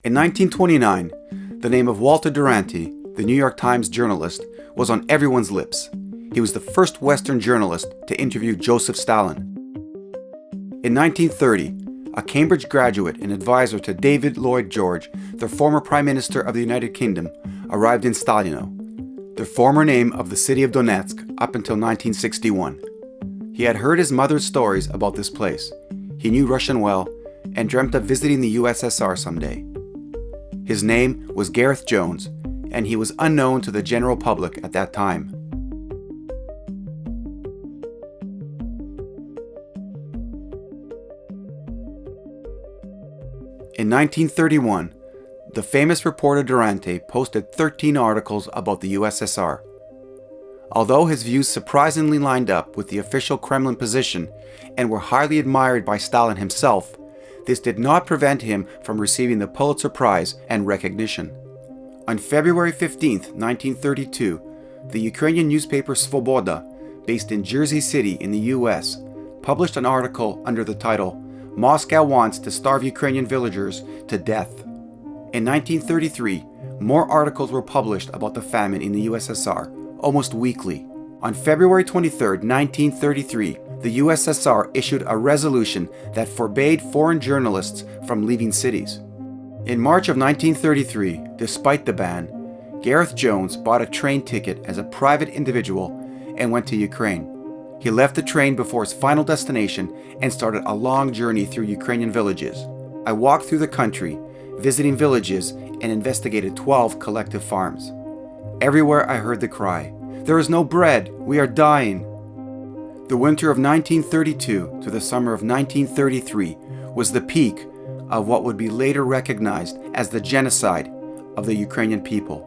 In 1929, the name of Walter Duranty, the New York Times journalist, was on everyone's lips. He was the first Western journalist to interview Joseph Stalin. In 1930, a Cambridge graduate and advisor to David Lloyd George, the former Prime Minister of the United Kingdom, arrived in Stalino, the former name of the city of Donetsk up until 1961. He had heard his mother's stories about this place. He knew Russian well and dreamt of visiting the USSR someday. His name was Gareth Jones, and he was unknown to the general public at that time. In 1931, the famous reporter Duranty posted 13 articles about the USSR. Although his views surprisingly lined up with the official Kremlin position and were highly admired by Stalin himself, this did not prevent him from receiving the Pulitzer Prize and recognition. On February 15, 1932, the Ukrainian newspaper Svoboda, based in Jersey City in the US, published an article under the title, "Moscow Wants to Starve Ukrainian Villagers to Death." In 1933, more articles were published about the famine in the USSR, almost weekly. On February 23, 1933, the USSR issued a resolution that forbade foreign journalists from leaving cities. In March of 1933, despite the ban, Gareth Jones bought a train ticket as a private individual and went to Ukraine. He left the train before his final destination and started a long journey through Ukrainian villages. I walked through the country, visiting villages, and investigated 12 collective farms. Everywhere I heard the cry, "There is no bread, we are dying." The winter of 1932 to the summer of 1933 was the peak of what would be later recognized as the genocide of the Ukrainian people.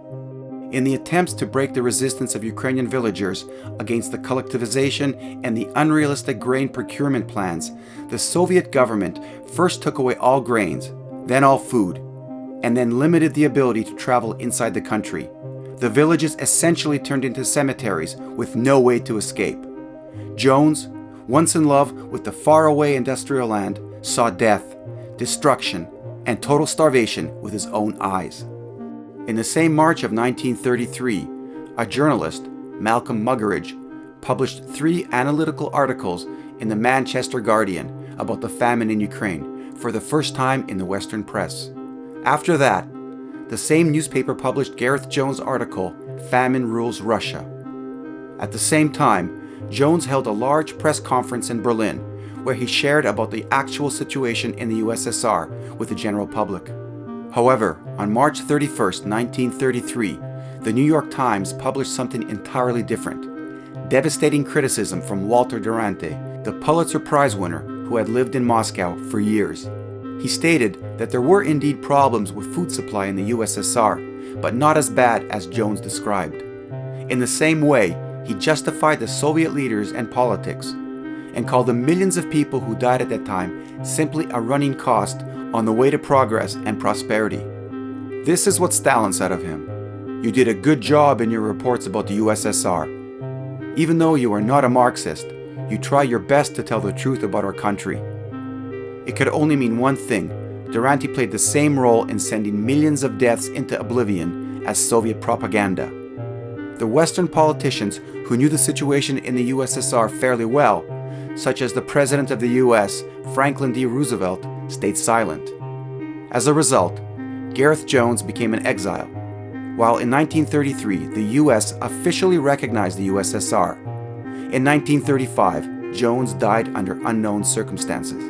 In the attempts to break the resistance of Ukrainian villagers against the collectivization and the unrealistic grain procurement plans, the Soviet government first took away all grains, then all food, and then limited the ability to travel inside the country. The villages essentially turned into cemeteries with no way to escape. Jones, once in love with the faraway industrial land, saw death, destruction, and total starvation with his own eyes. In the same March of 1933, a journalist, Malcolm Muggeridge, published 3 analytical articles in the Manchester Guardian about the famine in Ukraine for the first time in the Western press. After that, the same newspaper published Gareth Jones' article, "Famine Rules Russia." At the same time, Jones held a large press conference in Berlin where he shared about the actual situation in the USSR with the general public. However, on March 31, 1933, the New York Times published something entirely different. Devastating criticism from Walter Duranty, the Pulitzer Prize winner who had lived in Moscow for years. He stated that there were indeed problems with food supply in the USSR, but not as bad as Jones described. In the same way, he justified the Soviet leaders and politics, and called the millions of people who died at that time simply a running cost on the way to progress and prosperity. This is what Stalin said of him: "You did a good job in your reports about the USSR. Even though you are not a Marxist, you try your best to tell the truth about our country." It could only mean one thing: Duranty played the same role in sending millions of deaths into oblivion as Soviet propaganda. The Western politicians who knew the situation in the USSR fairly well, such as the President of the US, Franklin D. Roosevelt, stayed silent. As a result, Gareth Jones became an exile, while in 1933 the US officially recognized the USSR. In 1935, Jones died under unknown circumstances.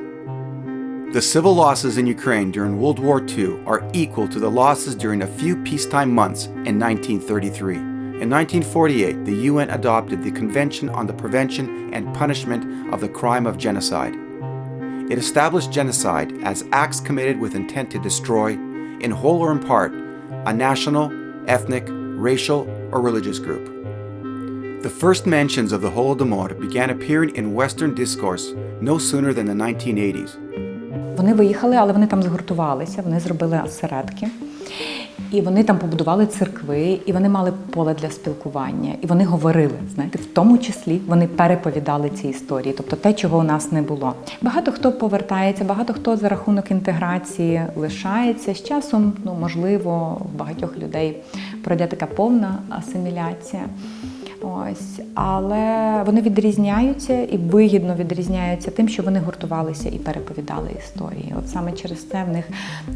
The civil losses in Ukraine during World War II are equal to the losses during a few peacetime months in 1933. In 1948, the UN adopted the Convention on the Prevention and Punishment of the Crime of Genocide. It established genocide as acts committed with intent to destroy, in whole or in part, a national, ethnic, racial, or religious group. The first mentions of the Holodomor began appearing in Western discourse no sooner than the 1980s. Вони виїхали, але вони там згуртувалися, вони зробили осередки. І вони там побудували церкви, і вони мали поле для спілкування, і вони говорили, знаєте, в тому числі вони переповідали ці історії, тобто те, чого у нас не було. Багато хто повертається, багато хто за рахунок інтеграції лишається. З часом, можливо, в багатьох людей пройде така повна асиміляція. Ось, але вони відрізняються і вигідно відрізняються тим, що вони гуртувалися і переповідали історії. От саме через це в них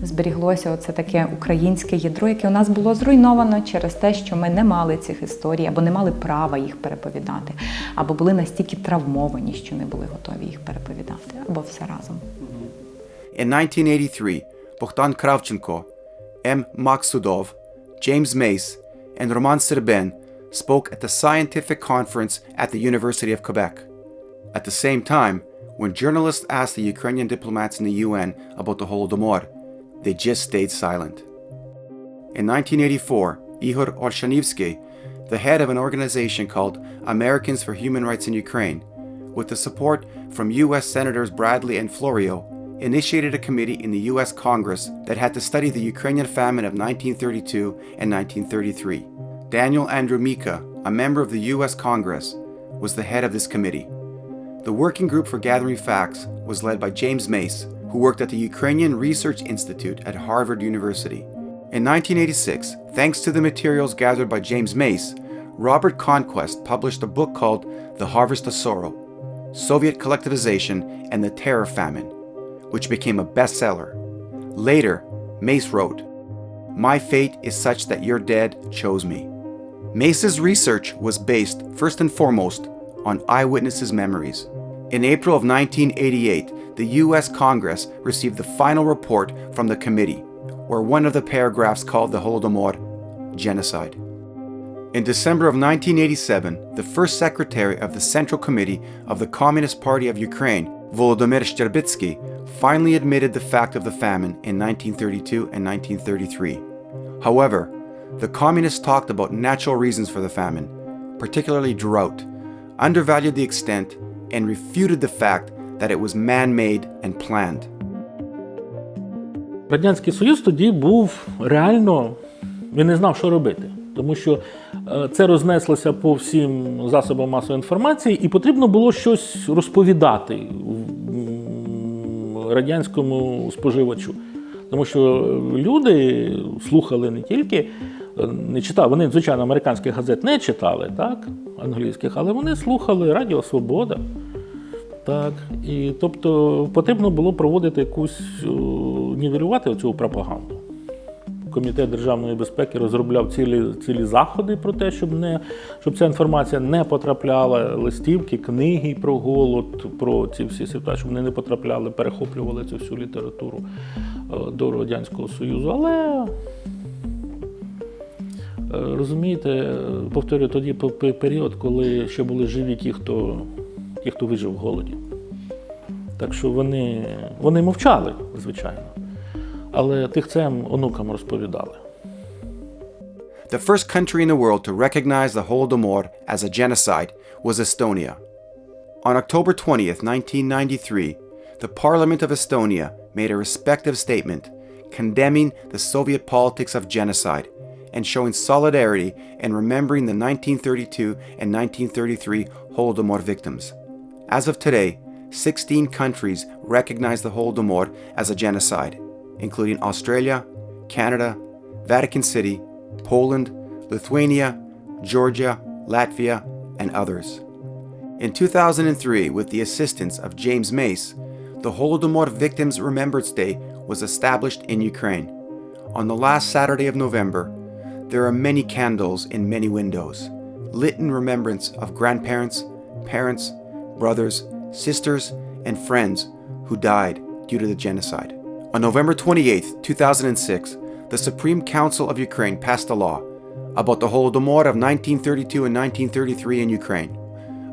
зберіглося оце таке українське ядро, яке у нас було зруйновано через те, що ми не мали цих історій, або не мали права їх переповідати, або були настільки травмовані, що не були готові їх переповідати, або все разом. In 1983, Богдан Кравченко, M. Maksudov, James Mace, and Roman Serben spoke at the scientific conference at the University of Quebec. At the same time, when journalists asked the Ukrainian diplomats in the UN about the Holodomor, they just stayed silent. In 1984, Ihor Olshanivsky, the head of an organization called Americans for Human Rights in Ukraine, with the support from US Senators Bradley and Florio, initiated a committee in the US Congress that had to study the Ukrainian famine of 1932 and 1933. Daniel Andrew Mika, a member of the U.S. Congress, was the head of this committee. The working group for gathering facts was led by James Mace, who worked at the Ukrainian Research Institute at Harvard University. In 1986, thanks to the materials gathered by James Mace, Robert Conquest published a book called The Harvest of Sorrow, Soviet Collectivization and the Terror Famine, which became a bestseller. Later, Mace wrote, "My fate is such that your dead chose me." Mace's research was based, first and foremost, on eyewitnesses' memories. In April of 1988, the U.S. Congress received the final report from the committee, where one of the paragraphs called the Holodomor genocide. In December of 1987, the first secretary of the Central Committee of the Communist Party of Ukraine, Volodymyr Shcherbitsky, finally admitted the fact of the famine in 1932 and 1933. However, the communists talked about natural reasons for the famine, particularly drought, undervalued the extent, and refuted the fact that it was man-made and planned. Радянський Союз тоді був реально, він не знав, що робити. Тому що це рознеслося по всім засобам масової інформації, і потрібно було щось розповідати радянському споживачу. Тому що люди слухали не тільки, не читали, вони, звичайно, американських газет не читали, так, англійських, але вони слухали Радіо Свобода. Так, і тобто потрібно було проводити якусь, нівелювати цю пропаганду. Комітет державної безпеки розробляв цілі заходи про те, щоб ця інформація не потрапляла, листівки, книги про голод, про ці всі ситуації, щоб вони не потрапляли, перехоплювали цю всю літературу до Радянського Союзу. Але, розумієте, повторюю, тоді період, коли ще були живі ті, хто вижив в голоді. Так що вони мовчали, звичайно. Але тихцем онукам розповідали. The first country in the world to recognize the Holodomor as a genocide was Estonia. On October 20th, 1993, the Parliament of Estonia made a respectful statement condemning the Soviet politics of genocide and showing solidarity in remembering the 1932 and 1933 Holodomor victims. As of today, 16 countries recognize the Holodomor as a genocide, including Australia, Canada, Vatican City, Poland, Lithuania, Georgia, Latvia, and others. In 2003, with the assistance of James Mace, the Holodomor Victims Remembrance Day was established in Ukraine. On the last Saturday of November, there are many candles in many windows, lit in remembrance of grandparents, parents, brothers, sisters, and friends who died due to the genocide. On November 28, 2006, the Supreme Council of Ukraine passed a law about the Holodomor of 1932 and 1933 in Ukraine,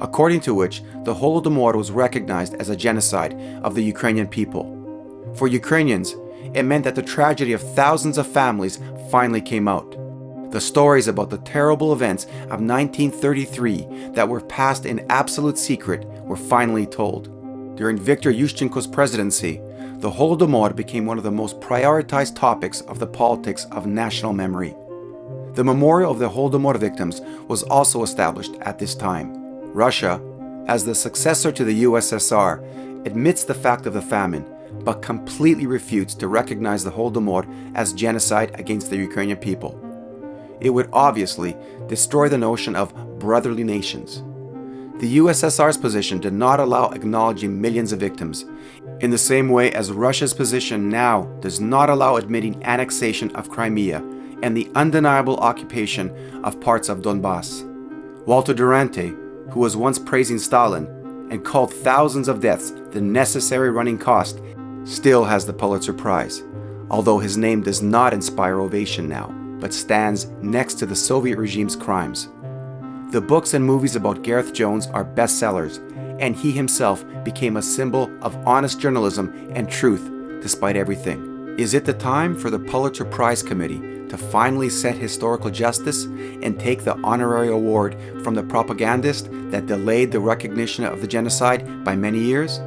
according to which the Holodomor was recognized as a genocide of the Ukrainian people. For Ukrainians, it meant that the tragedy of thousands of families finally came out. The stories about the terrible events of 1933 that were passed in absolute secret were finally told. During Viktor Yushchenko's presidency, the Holodomor became one of the most prioritized topics of the politics of national memory. The memorial of the Holodomor victims was also established at this time. Russia, as the successor to the USSR, admits the fact of the famine, but completely refutes to recognize the Holodomor as genocide against the Ukrainian people. It would obviously destroy the notion of brotherly nations. The USSR's position did not allow acknowledging millions of victims, in the same way as Russia's position now does not allow admitting annexation of Crimea and the undeniable occupation of parts of Donbass. Walter Durante, who was once praising Stalin and called thousands of deaths the necessary running cost, still has the Pulitzer Prize, although his name does not inspire ovation now, but stands next to the Soviet regime's crimes. The books and movies about Gareth Jones are bestsellers, and he himself became a symbol of honest journalism and truth despite everything. Is it the time for the Pulitzer Prize Committee to finally set historical justice and take the honorary award from the propagandist that delayed the recognition of the genocide by many years?